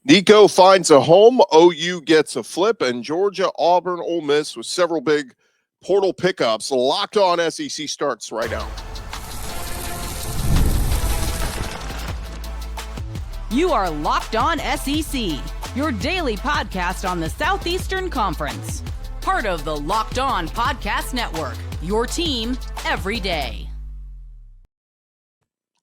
Nico finds a home, OU gets a flip, and Georgia, Auburn, Ole Miss with several big portal pickups. Locked On SEC starts right now. You are Locked On SEC, your daily podcast on the Southeastern Conference. Part of the Locked On Podcast Network, your team every day.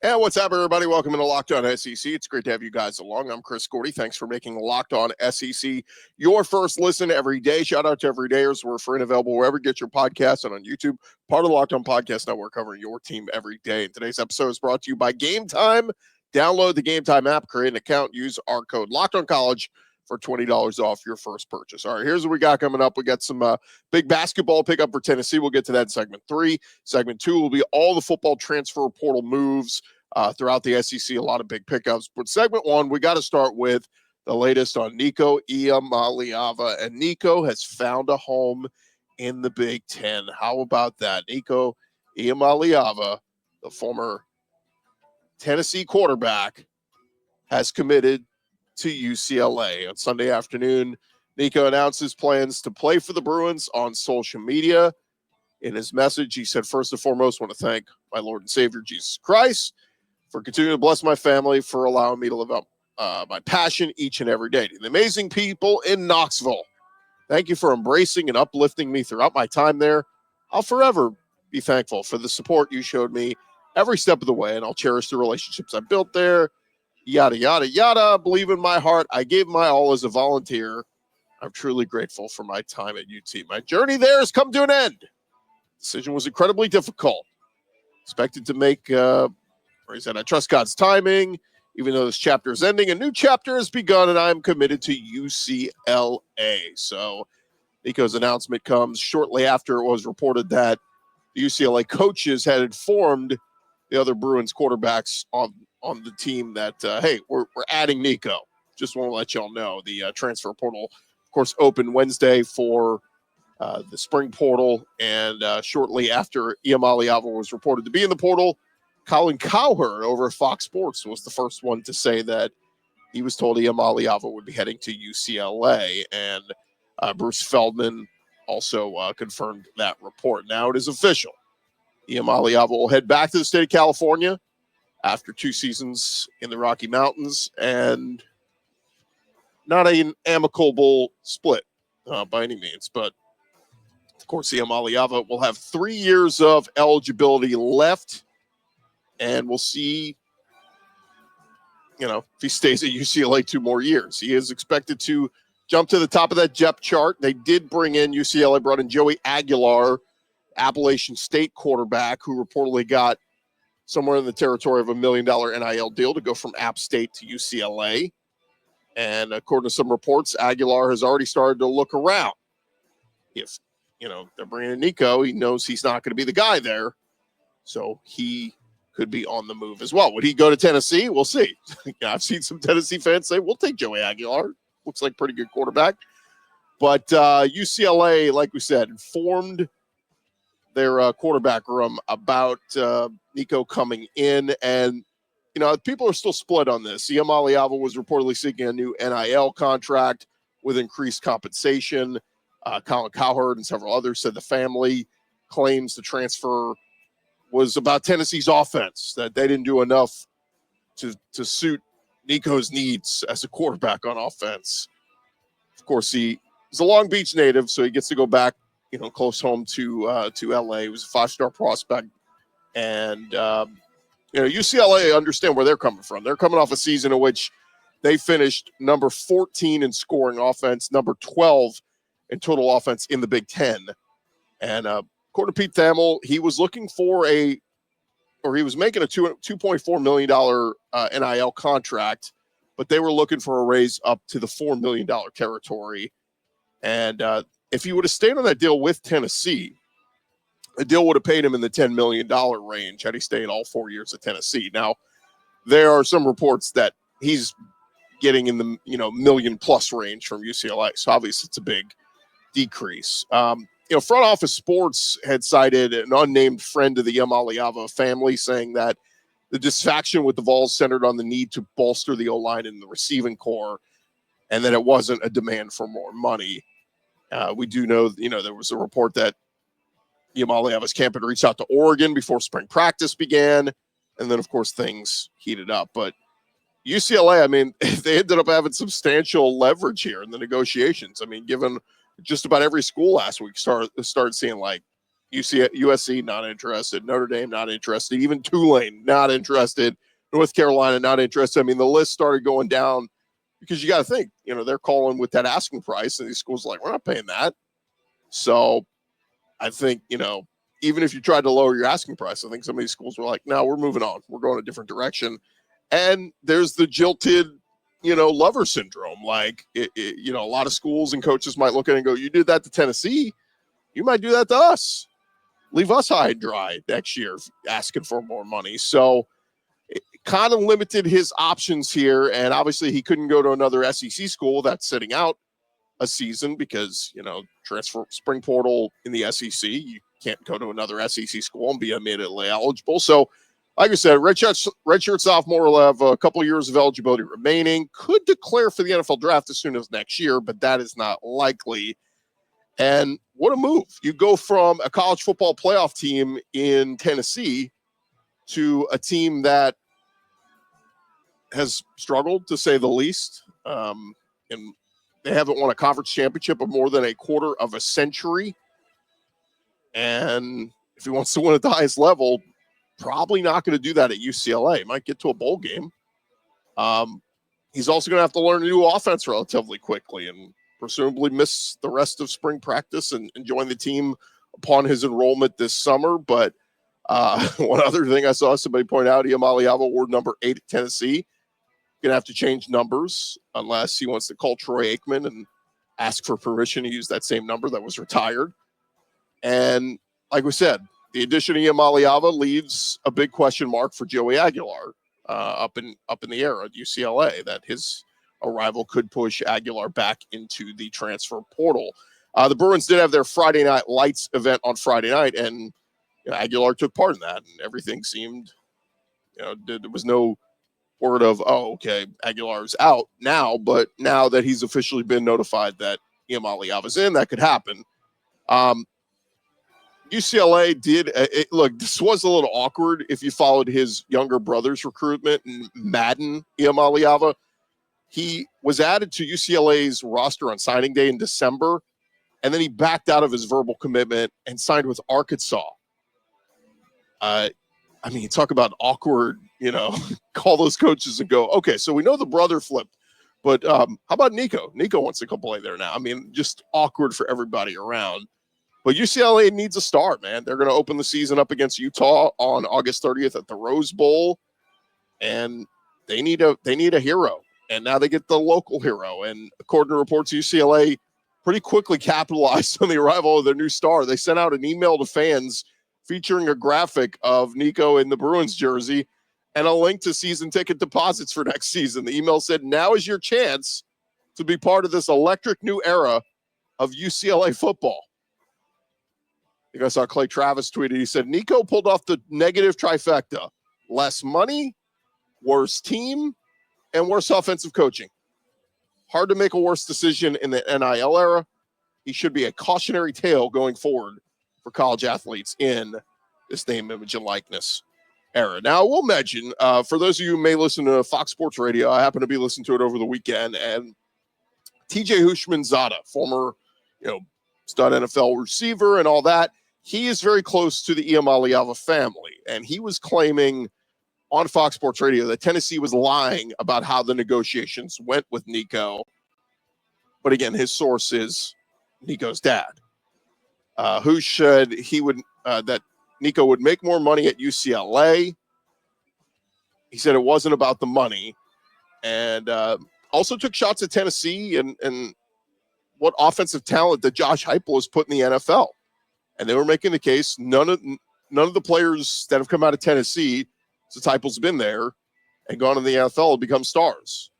And what's up, everybody? Welcome to Locked On SEC. It's great to have you guys along. I'm Gordy. Thanks for making Locked On SEC your first listen every day. Shout out to everydayers. We're free and available wherever you get your podcasts and on YouTube. Part of the Locked On Podcast Network, covering your team every day. And today's episode is brought to you by Game Time. Download the Game Time app, create an account, use our code Locked On College for $20 off your first purchase. All right, here's what we got coming up. We got some big basketball pickup for Tennessee. We'll get to that in segment 3. Segment 2 will be all the football transfer portal moves throughout the SEC, a lot of big pickups. But segment 1, we got to start with the latest on Nico Iamaleava. And Nico has found a home in the Big Ten. How about that? Nico Iamaleava, the former Tennessee quarterback, has committed to UCLA. On Sunday afternoon, Nico announced his plans to play for the Bruins on social media. In his message, he said, first and foremost, I want to thank my Lord and Savior, Jesus Christ, for continuing to bless my family, for allowing me to live up my passion each and every day. To the amazing people in Knoxville, thank you for embracing and uplifting me throughout my time there. I'll forever be thankful for the support you showed me every step of the way, and I'll cherish the relationships I built there. Yada, yada, yada. Believe in my heart. I gave my all as a volunteer. I'm truly grateful for my time at UT. My journey there has come to an end. The decision was incredibly difficult. Expected to make, he said, I trust God's timing. Even though this chapter is ending, a new chapter has begun, and I'm committed to UCLA. So Nico's announcement comes shortly after it was reported that the UCLA coaches had informed the other Bruins quarterbacks on the team that, hey, we're adding Nico. Just want to let y'all know. The transfer portal, of course, opened Wednesday for the spring portal, and shortly after Iamaleava was reported to be in the portal, Colin Cowherd over at Fox Sports was the first one to say that he was told Iamaleava would be heading to UCLA, and Bruce Feldman also confirmed that report. Now it is official. Iamaleava will head back to the state of California after 2 seasons in the Rocky Mountains, and not an amicable split by any means. But, of course, Iamaleava will have 3 years of eligibility left, and we'll see, if he stays at UCLA 2 more years. He is expected to jump to the top of that depth chart. They did bring in, UCLA brought in Joey Aguilar, Appalachian State quarterback, who reportedly got somewhere in the territory of $1 million NIL deal to go from App State to UCLA. And according to some reports, Aguilar has already started to look around. If, they're bringing in Nico, he knows he's not going to be the guy there. So he could be on the move as well. Would he go to Tennessee? We'll see. I've seen some Tennessee fans say, we'll take Joey Aguilar. Looks like a pretty good quarterback. But UCLA, like we said, informed their quarterback room about Nico coming in. And, people are still split on this. Iamaleava was reportedly seeking a new NIL contract with increased compensation. Colin Cowherd and several others said the family claims the transfer was about Tennessee's offense, that they didn't do enough to suit Nico's needs as a quarterback on offense. Of course, he's a Long Beach native, so he gets to go back, close home to LA. He was a 5-star prospect. And, UCLA, understand where they're coming from. They're coming off a season in which they finished number 14 in scoring offense, number 12 in total offense in the Big Ten. And according to Pete Thamel, he was looking for he was making a $2.4 million NIL contract, but they were looking for a raise up to the $4 million territory. And if he would have stayed on that deal with Tennessee, the deal would have paid him in the $10 million range had he stayed all 4 years at Tennessee. Now, there are some reports that he's getting in the million-plus range from UCLA, so obviously it's a big decrease. Front Office Sports had cited an unnamed friend of the Iamaleava family saying that the dissatisfaction with the Vols centered on the need to bolster the O-line and the receiving core. and that it wasn't a demand for more money. We do know, there was a report that Iamaleava's camp had reached out to Oregon before spring practice began, and then, of course, things heated up. But UCLA, I mean, they ended up having substantial leverage here in the negotiations. I mean, given just about every school last week started seeing like USC not interested, Notre Dame not interested, even Tulane not interested, North Carolina not interested. I mean, the list started going down because you got to think, they're calling with that asking price, and these schools are like, we're not paying that. So I think, even if you tried to lower your asking price, I think some of these schools were like, no, we're moving on. We're going a different direction. And there's the jilted, lover syndrome. Like, a lot of schools and coaches might look at it and go, you did that to Tennessee, you might do that to us. Leave us high and dry next year asking for more money. So it kind of limited his options here. And obviously he couldn't go to another SEC school that's sitting out a season because, transfer spring portal in the SEC. You can't go to another SEC school and be immediately eligible. So, like I said, redshirt sophomore will have a couple of years of eligibility remaining. Could declare for the NFL draft as soon as next year, but that is not likely. And what a move. You go from a college football playoff team in Tennessee to a team that has struggled, to say the least. And they haven't won a conference championship of more than a quarter of a century. And if he wants to win at the highest level, probably not going to do that at UCLA. Might get to a bowl game. He's also going to have to learn a new offense relatively quickly and presumably miss the rest of spring practice and join the team upon his enrollment this summer. But one other thing I saw somebody point out, Iamaleava award number 8 at Tennessee. Going to have to change numbers unless he wants to call Troy Aikman and ask for permission to use that same number that was retired. And like we said, the addition of Iamaleava leaves a big question mark for Joey Aguilar up in the air at UCLA, that his arrival could push Aguilar back into the transfer portal. The Bruins did have their Friday Night Lights event on Friday night, and Aguilar took part in that, and everything seemed, there was no word of, okay, Aguilar's out now, but now that he's officially been notified that Iamaleava's in, that could happen. UCLA did look, this was a little awkward if you followed his younger brother's recruitment, Madden Iamaleava. He was added to UCLA's roster on signing day in December, and then he backed out of his verbal commitment and signed with Arkansas. Talk about awkward, call those coaches and go, okay, so we know the brother flipped, but how about Nico? Nico wants to come play there now. Just awkward for everybody around. But UCLA needs a start, man. They're going to open the season up against Utah on August 30th at the Rose Bowl, and they need a hero. And now they get the local hero. And according to reports, UCLA pretty quickly capitalized on the arrival of their new star. They sent out an email to fans featuring a graphic of Nico in the Bruins jersey and a link to season ticket deposits for next season. The email said, now is your chance to be part of this electric new era of UCLA football. I think I saw Clay Travis tweeted. He said, Nico pulled off the negative trifecta: less money, worse team, and worse offensive coaching. Hard to make a worse decision in the NIL era. He should be a cautionary tale going forward for college athletes in this name, image, and likeness era. Now, we'll mention, for those of you who may listen to Fox Sports Radio, I happen to be listening to it over the weekend, and TJ Hushmanzada, former, stud NFL receiver and all that, he is very close to the Iamaleava family, and he was claiming on Fox Sports Radio that Tennessee was lying about how the negotiations went with Nico. But again, his source is Nico's dad, who said that Nico would make more money at UCLA. He said it wasn't about the money, and also took shots at Tennessee and what offensive talent that Josh Heupel has put in the NFL. And they were making the case none of the players that have come out of Tennessee, since Heupel's been there and gone to the NFL, have become stars.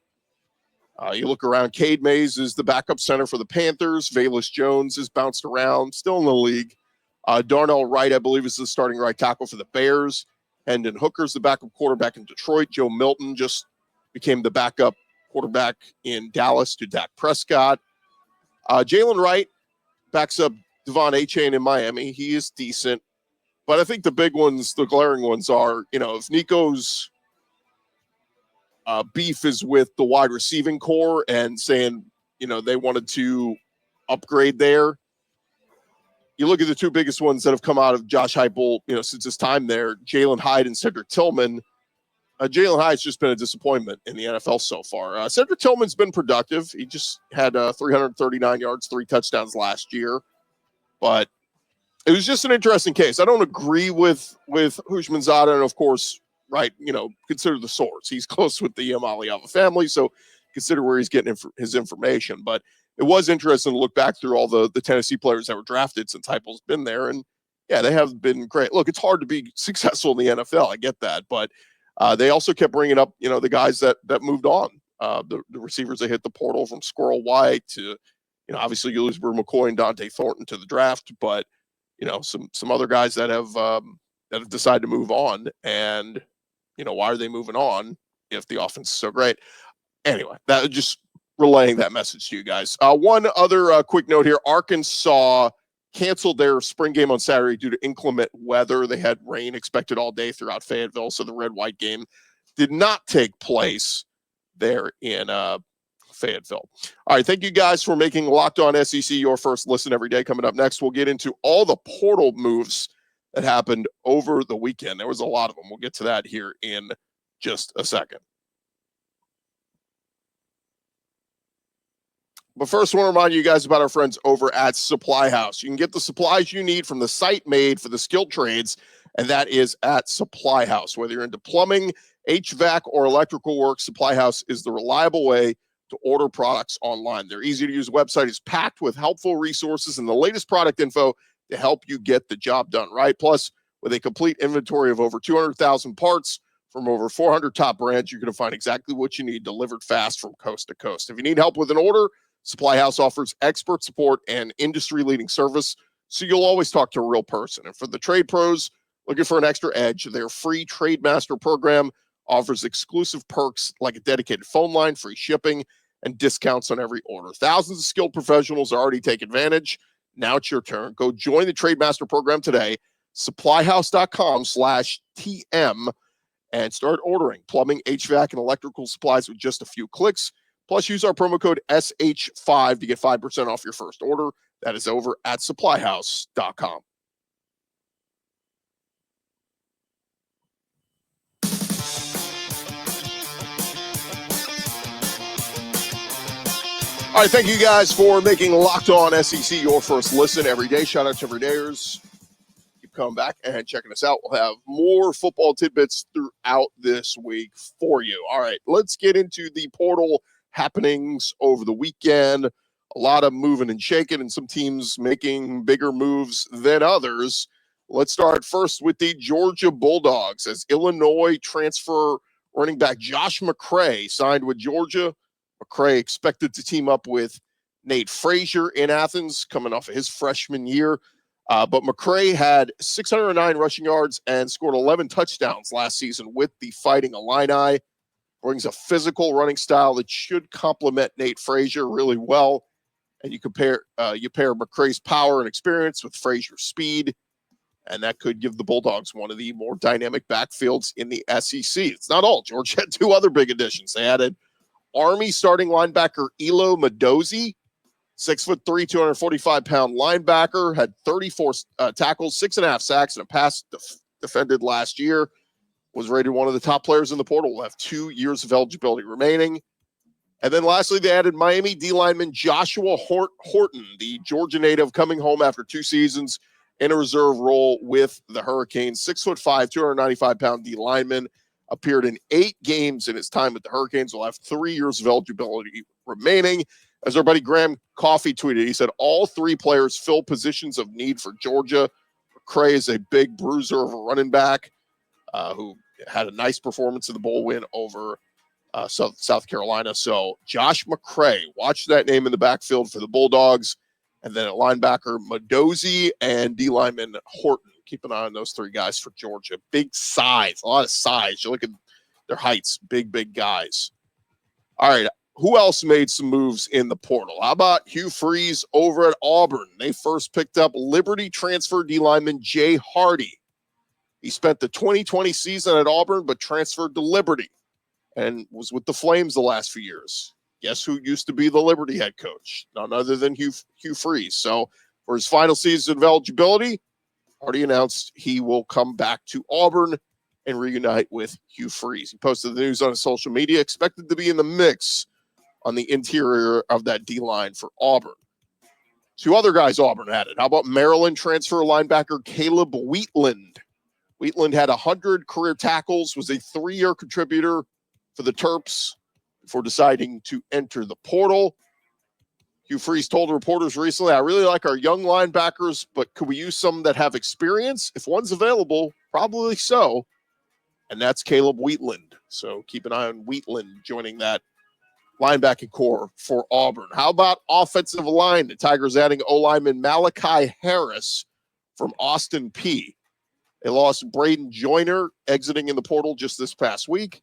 You look around, Cade Mays is the backup center for the Panthers. Velus Jones has bounced around, still in the league. Darnell Wright, I believe, is the starting right tackle for the Bears. Hendon Hooker's the backup quarterback in Detroit. Joe Milton just became the backup quarterback in Dallas to Dak Prescott. Jalen Wright backs up Devon Achane in Miami. He is decent. But I think the big ones, the glaring ones are, if Nico's beef is with the wide receiving core and saying, they wanted to upgrade there. You look at the two biggest ones that have come out of Josh Heupel, since his time there, Jalen Hyde and Cedric Tillman. Jalen Hyde's just been a disappointment in the NFL so far. Cedric Tillman's been productive. He just had 339 yards, 3 touchdowns last year. But it was just an interesting case. I don't agree with Houshmandzadeh, and of course, right, consider the source. He's close with the Iamaleava family, so consider where he's getting his information. But it was interesting to look back through all the Tennessee players that were drafted since Heupel's been there, and yeah, they have been great. Look, it's hard to be successful in the NFL. I get that, but they also kept bringing up, the guys that moved on, the receivers that hit the portal, from Squirrel White to, obviously you lose Brew McCoy and Dante Thornton to the draft, but some other guys that have decided to move on. And why are they moving on if the offense is so great? Anyway, that just relaying that message to you guys. One other quick note here: Arkansas canceled their spring game on Saturday due to inclement weather. They had rain expected all day throughout Fayetteville, so the red-white game did not take place there in Fayetteville. All right, thank you guys for making Locked On SEC your first listen every day. Coming up next, we'll get into all the portal moves that happened over the weekend. There was a lot of them. We'll get to that here in just a second. But first, I want to remind you guys about our friends over at Supply House. You can get the supplies you need from the site made for the skilled trades, and that is at Supply House. Whether you're into plumbing, HVAC, or electrical work, Supply House is the reliable way to order products online. Their easy-to-use website is packed with helpful resources and the latest product info to help you get the job done right. Plus, with a complete inventory of over 200,000 parts from over 400 top brands, you're going to find exactly what you need delivered fast from coast to coast. If you need help with an order, Supply House offers expert support and industry-leading service, so you'll always talk to a real person. And for the trade pros looking for an extra edge, their free Trade Master program offers exclusive perks like a dedicated phone line, free shipping, and discounts on every order. Thousands of skilled professionals already take advantage. Now it's your turn. Go join the Trade Master program today, supplyhouse.com/TM, and start ordering plumbing, HVAC, and electrical supplies with just a few clicks. Plus, use our promo code SH5 to get 5% off your first order. That is over at supplyhouse.com. All right, thank you guys for making Locked On SEC your first listen every day. Shout out to everydayers. Keep coming back and checking us out. We'll have more football tidbits throughout this week for you. All right, let's get into the portal happenings over the weekend. A lot of moving and shaking, and some teams making bigger moves than others. Let's start first with the Georgia Bulldogs, as Illinois transfer running back Josh McCray signed with Georgia. McCray expected to team up with Nate Frazier in Athens, coming off of his freshman year. But McCray had 609 rushing yards and scored 11 touchdowns last season with the Fighting Illini. Brings a physical running style that should complement Nate Frazier really well. And you pair McCray's power and experience with Frazier's speed, and that could give the Bulldogs one of the more dynamic backfields in the SEC. It's not all. Georgia had two other big additions. They added Army starting linebacker Elo Madozi, 6'3", 245-pound linebacker, had 34 tackles, 6.5 sacks, and a pass defended last year. Was rated one of the top players in the portal. Will have 2 years of eligibility remaining. And then lastly, they added Miami D lineman Joshua Horton, the Georgia native, coming home after 2 seasons in a reserve role with the Hurricanes. 6'5", 295-pound D lineman, appeared in 8 games in his time with the Hurricanes. Will have 3 years of eligibility remaining. As our buddy Graham Coffey tweeted, he said, all 3 players fill positions of need for Georgia. McCray is a big bruiser of a running back who had a nice performance in the bowl win over South Carolina. So Josh McCray, watch that name in the backfield for the Bulldogs. And then at linebacker, Madozi, and D lineman Horton. Keep an eye on those 3 guys for Georgia. Big size, a lot of size. You look at their heights, big guys. All right, who else made some moves in the portal? How about Hugh Freeze over at Auburn? They first picked up Liberty transfer D lineman Jay Hardy. He spent the 2020 season at Auburn, but transferred to Liberty and was with the Flames the last few years. Guess who used to be the Liberty head coach? None other than Hugh Freeze. So for his final season of eligibility, Hardy announced he will come back to Auburn and reunite with Hugh Freeze. He posted the news on his social media, expected to be in the mix on the interior of that D-line for Auburn. Two other guys Auburn added. How about Maryland transfer linebacker Caleb Wheatland? Wheatland had 100 career tackles, was a 3-year contributor for the Terps before deciding to enter the portal. Hugh Freeze told reporters recently, I really like our young linebackers, but could we use some that have experience? If one's available, probably so. And that's Caleb Wheatland. So keep an eye on Wheatland joining that linebacking core for Auburn. How about offensive line? The Tigers adding O-lineman Malachi Harris from Austin Peay. They lost Braden Joyner exiting in the portal just this past week.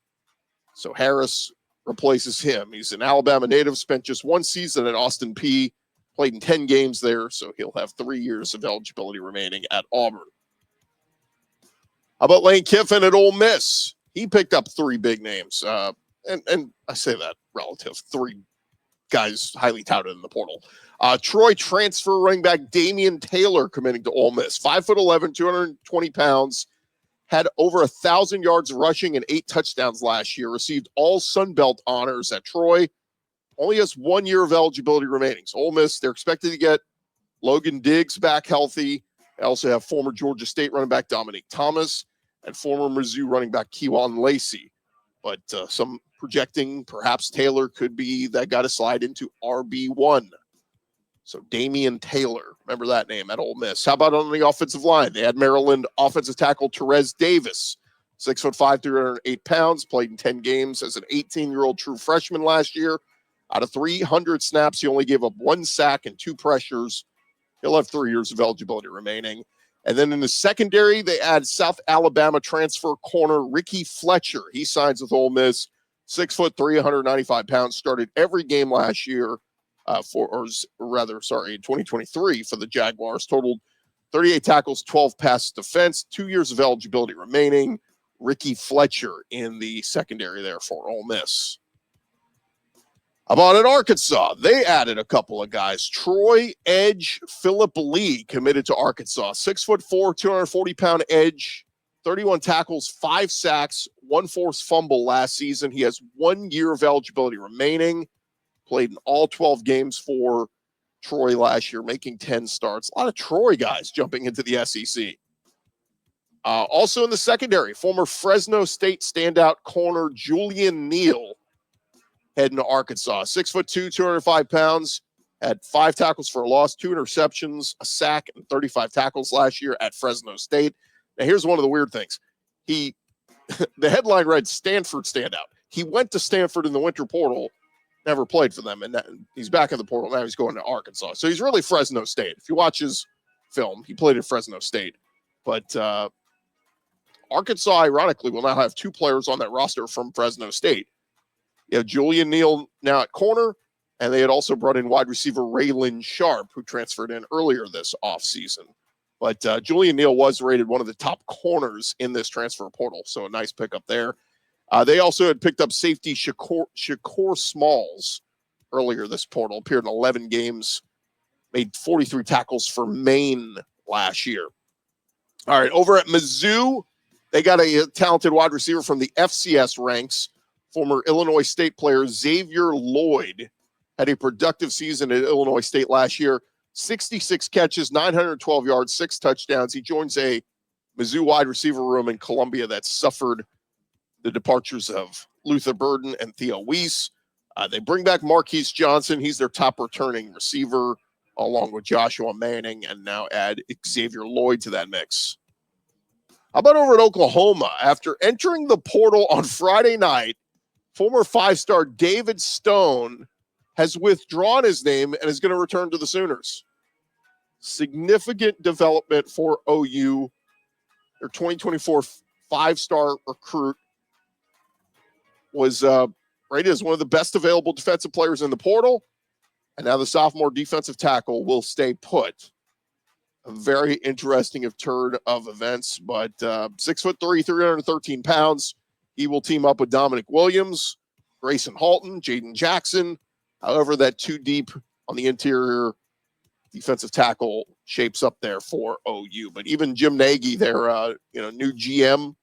So Harris replaces him. He's an Alabama native, spent just one season at Austin Peay, played in 10 games there, so he'll have 3 years of eligibility remaining at Auburn. How about Lane Kiffin at Ole Miss? He picked up 3 big names. And I say that relative, 3 guys highly touted in the portal. Troy transfer running back Damien Taylor committing to Ole Miss. 5'11", 220 pounds, had over 1,000 yards rushing and 8 touchdowns last year, received all Sun Belt honors at Troy. Only has 1 year of eligibility remaining. So Ole Miss, they're expected to get Logan Diggs back healthy. They also have former Georgia State running back Dominique Thomas and former Mizzou running back Kewan Lacey. But some projecting perhaps Taylor could be that guy to slide into RB1. So Damian Taylor, remember that name at Ole Miss. How about on the offensive line? They had Maryland offensive tackle Terez Davis, 6'5", 308 pounds, played in 10 games as an 18-year-old true freshman last year. Out of 300 snaps, he only gave up 1 sack and 2 pressures. He'll have 3 years of eligibility remaining. And then in the secondary, they add South Alabama transfer corner Ricky Fletcher. He signs with Ole Miss, 6'3", 195 pounds, started every game last year. In 2023 for the Jaguars, totaled 38 tackles, 12 pass defense, 2 years of eligibility remaining. Ricky Fletcher in the secondary there for Ole Miss. How about at Arkansas? They added a couple of guys. Troy edge Philip Lee committed to Arkansas. 6'4", 240-pound edge, 31 tackles, 5 sacks, 1 forced fumble last season. He has 1 year of eligibility remaining. Played in all 12 games for Troy last year, making 10 starts. A lot of Troy guys jumping into the SEC. Also in the secondary, former Fresno State standout corner Julian Neal heading to Arkansas. 6'2", 205 pounds, had 5 tackles for a loss, 2 interceptions, a sack, and 35 tackles last year at Fresno State. Now, here's one of the weird things. The headline read Stanford standout. He went to Stanford in the winter portal, never played for them, and he's back in the portal. Now he's going to Arkansas. So he's really Fresno State. If you watch his film, he played at Fresno State. But Arkansas, ironically, will now have 2 players on that roster from Fresno State. You have Julian Neal now at corner, and they had also brought in wide receiver Raylan Sharp, who transferred in earlier this offseason. But Julian Neal was rated one of the top corners in this transfer portal, so a nice pickup there. They also had picked up safety Shakur Smalls earlier this portal, appeared in 11 games, made 43 tackles for Maine last year. All right, over at Mizzou, they got a talented wide receiver from the FCS ranks, former Illinois State player Xavier Lloyd. Had a productive season at Illinois State last year, 66 catches, 912 yards, 6 touchdowns. He joins a Mizzou wide receiver room in Columbia that suffered the departures of Luther Burden and Theo Weiss. They bring back Marquise Johnson. He's their top returning receiver, along with Joshua Manning, and now add Xavier Lloyd to that mix. How about over at Oklahoma? After entering the portal on Friday night, former 5-star David Stone has withdrawn his name and is going to return to the Sooners. Significant development for OU. Their 2024 5-star recruit was rated as one of the best available defensive players in the portal. And now the sophomore defensive tackle will stay put. A very interesting turn of events, but 6'3", 313 pounds. He will team up with Dominic Williams, Grayson Halton, Jaden Jackson. However, that too deep on the interior defensive tackle shapes up there for OU. But even Jim Nagy, their new GM,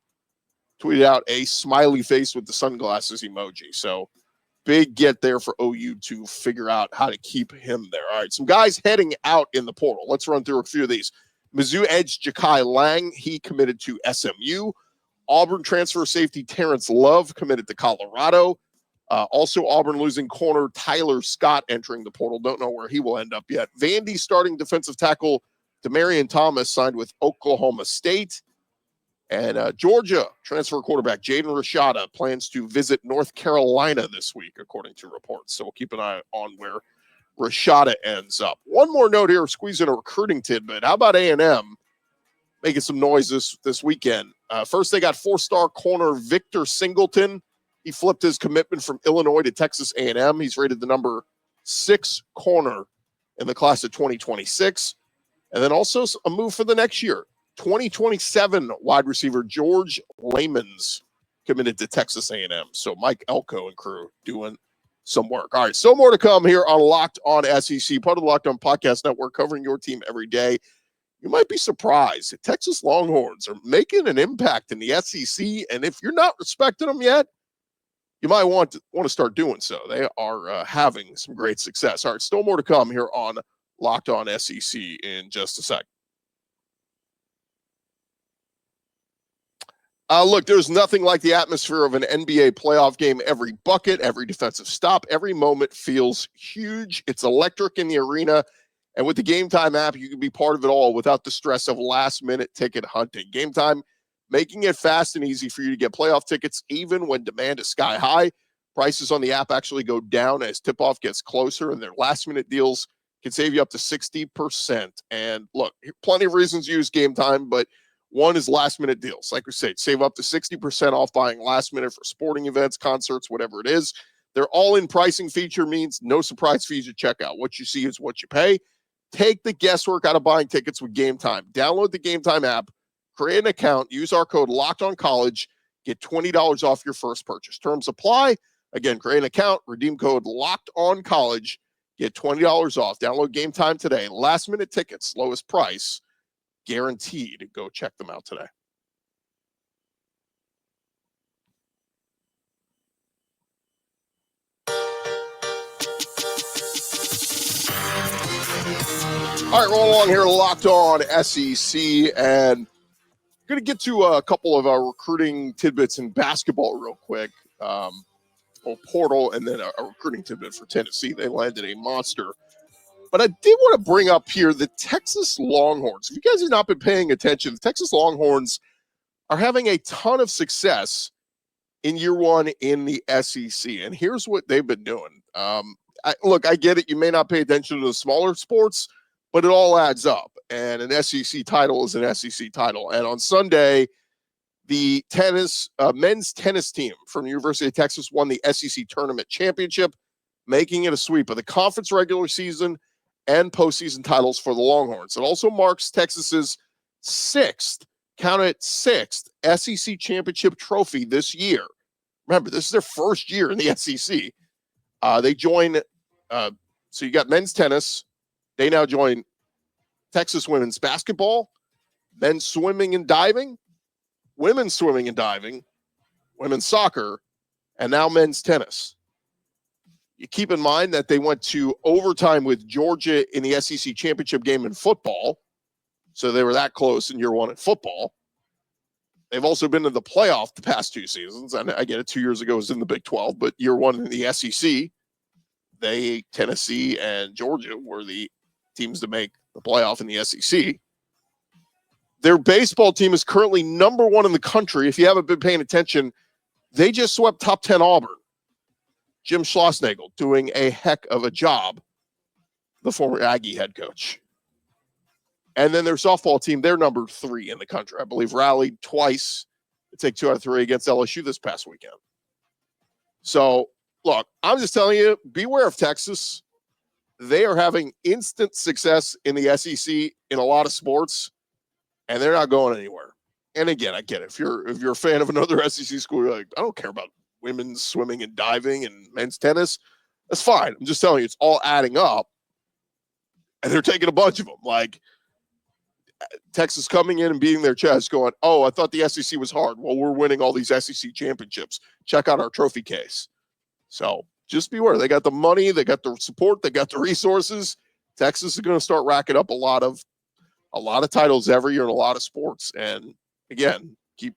tweeted out a smiley face with the sunglasses emoji. So big get there for OU to figure out how to keep him there. All right, some guys heading out in the portal. Let's run through a few of these. Mizzou edge Ja'Kai Lang, he committed to SMU. Auburn transfer safety Terrence Love committed to Colorado. Also, Auburn losing corner Tyler Scott entering the portal. Don't know where he will end up yet. Vandy starting defensive tackle Demarion Thomas signed with Oklahoma State. And Georgia transfer quarterback Jaden Rashada plans to visit North Carolina this week, according to reports. So we'll keep an eye on where Rashada ends up. One more note here, squeeze in a recruiting tidbit. How about A&M making some noise this weekend? First, they got 4-star corner Victor Singleton. He flipped his commitment from Illinois to Texas A&M. He's rated the number 6 corner in the class of 2026. And then also a move for the next year. 2027 wide receiver George Lamons committed to Texas A&M. So Mike Elko and crew doing some work. All right, so more to come here on Locked On SEC, part of the Locked On Podcast Network, covering your team every day. You might be surprised that Texas Longhorns are making an impact in the SEC, and if you're not respecting them yet, you might want to start doing so. They are having some great success. All right, still more to come here on Locked On SEC in just a sec. Look, there's nothing like the atmosphere of an NBA playoff game. Every bucket, every defensive stop, every moment feels huge. It's electric in the arena. And with the Game Time app, you can be part of it all without the stress of last-minute ticket hunting. Game Time, making it fast and easy for you to get playoff tickets, even when demand is sky high. Prices on the app actually go down as tip-off gets closer, and their last-minute deals can save you up to 60%. And look, plenty of reasons to use Game Time, but one is last-minute deals. Like we say, save up to 60% off buying last minute for sporting events, concerts, whatever it is. Their all-in pricing feature means no surprise fees at checkout. What you see is what you pay. Take the guesswork out of buying tickets with Game Time. Download the Game Time app, create an account, use our code LOCKEDONCollege, get $20 off your first purchase. Terms apply. Again, create an account, redeem code LOCKEDONCollege, get $20 off. Download Game Time today. Last-minute tickets, lowest price, guaranteed. Go check them out today. All right, rolling along here, Locked On SEC, and going to get to a couple of our recruiting tidbits in basketball real quick. Portal, and then a recruiting tidbit for Tennessee. They landed a monster. But I did want to bring up here the Texas Longhorns. If you guys have not been paying attention, the Texas Longhorns are having a ton of success in year one in the SEC. And here's what they've been doing. I get it. You may not pay attention to the smaller sports, but it all adds up. And an SEC title is an SEC title. And on Sunday, the men's tennis team from the University of Texas won the SEC tournament championship, making it a sweep of the conference regular season and postseason titles for the Longhorns. It also marks Texas's sixth SEC championship trophy this year. Remember, this is their first year in the SEC. They join, so you got men's tennis. They now join Texas women's basketball, men's swimming and diving, women's swimming and diving, women's soccer, and now men's tennis. You keep in mind that they went to overtime with Georgia in the SEC championship game in football. So they were that close in year one in football. They've also been to the playoff the past 2 seasons. And I get it, 2 years ago it was in the Big 12, but year one in the SEC, Tennessee and Georgia were the teams to make the playoff in the SEC. Their baseball team is currently number 1 in the country. If you haven't been paying attention, they just swept top 10 Auburn. Jim Schlossnagle doing a heck of a job, the former Aggie head coach. And then their softball team, they're number 3 in the country. I believe rallied twice to take 2 out of 3 against LSU this past weekend. So look, I'm just telling you, beware of Texas. They are having instant success in the SEC in a lot of sports, and they're not going anywhere. And again, I get it. If you're a fan of another SEC school, you're like, I don't care about women's swimming and diving and men's tennis. That's fine. I'm just telling you, it's all adding up, and they're taking a bunch of them. Like Texas coming in and beating their chest, going, "Oh, I thought the SEC was hard. Well, we're winning all these SEC championships. Check out our trophy case." So just beware. They got the money, they got the support, they got the resources. Texas is going to start racking up a lot of titles every year in a lot of sports. And again, keep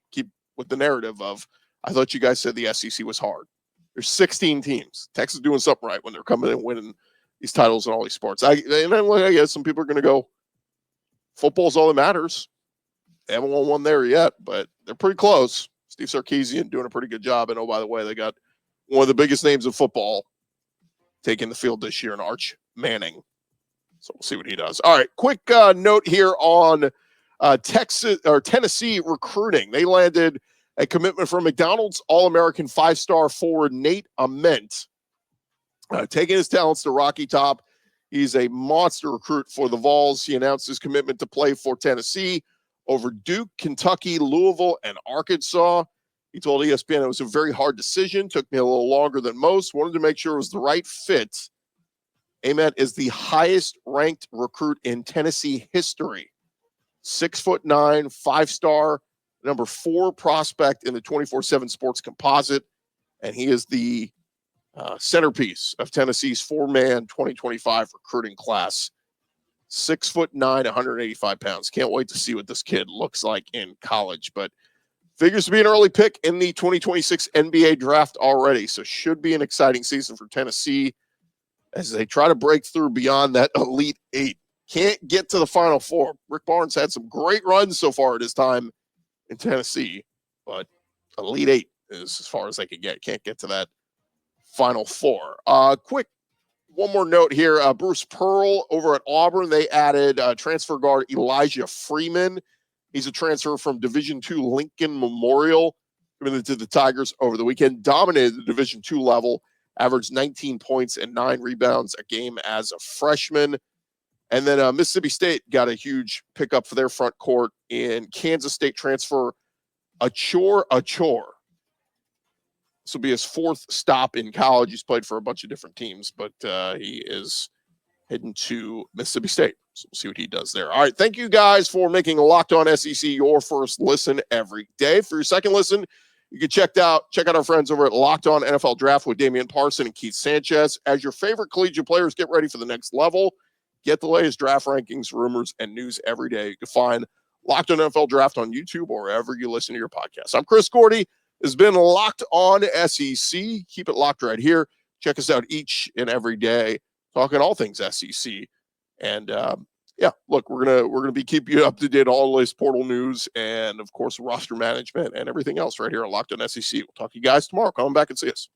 with the narrative of, I thought you guys said the SEC was hard. There's 16 teams. Texas is doing something right when they're coming and winning these titles in all these sports. I guess some people are going to go, football's all that matters. They haven't won one there yet, but they're pretty close. Steve Sarkisian doing a pretty good job. And oh, by the way, they got one of the biggest names in football taking the field this year in Arch Manning. So we'll see what he does. All right, quick note here on Tennessee recruiting. They landed a commitment from McDonald's All-American 5-star forward Nate Ament, taking his talents to Rocky Top. He's a monster recruit for the Vols. He announced his commitment to play for Tennessee over Duke, Kentucky, Louisville, and Arkansas. He told ESPN it was a very hard decision. Took me a little longer than most. Wanted to make sure it was the right fit. Ament is the highest ranked recruit in Tennessee history. 6'9", 5-star, number 4 prospect in the 24/7 Sports Composite. And he is the centerpiece of Tennessee's 4-man 2025 recruiting class. 6'9", 185 pounds. Can't wait to see what this kid looks like in college. But figures to be an early pick in the 2026 NBA draft already. So should be an exciting season for Tennessee as they try to break through beyond that Elite 8. Can't get to the Final Four. Rick Barnes had some great runs so far at his time in Tennessee, but Elite 8 is as far as they can get. Can't get to that Final Four. Quick, one more note here. Bruce Pearl over at Auburn, they added transfer guard Elijah Freeman. He's a transfer from Division II Lincoln Memorial. Committed to the Tigers over the weekend. Dominated the Division II level. Averaged 19 points and 9 rebounds a game as a freshman. And then Mississippi State got a huge pickup for their front court in Kansas State transfer Achor. This will be his 4th stop in college. He's played for a bunch of different teams, but he is heading to Mississippi State. So we'll see what he does there. All right, thank you guys for making Locked On SEC your first listen every day. For your second listen, you can check out our friends over at Locked On NFL Draft with Damien Parson and Keith Sanchez. As your favorite collegiate players get ready for the next level, get the latest draft rankings, rumors, and news every day. You can find Locked On NFL Draft on YouTube or wherever you listen to your podcast. I'm Chris Gordy. This has been Locked On SEC. Keep it locked right here. Check us out each and every day, talking all things SEC. And look, we're gonna be keeping you up to date on all the latest portal news and of course roster management and everything else right here on Locked On SEC. We'll talk to you guys tomorrow. Come back and see us.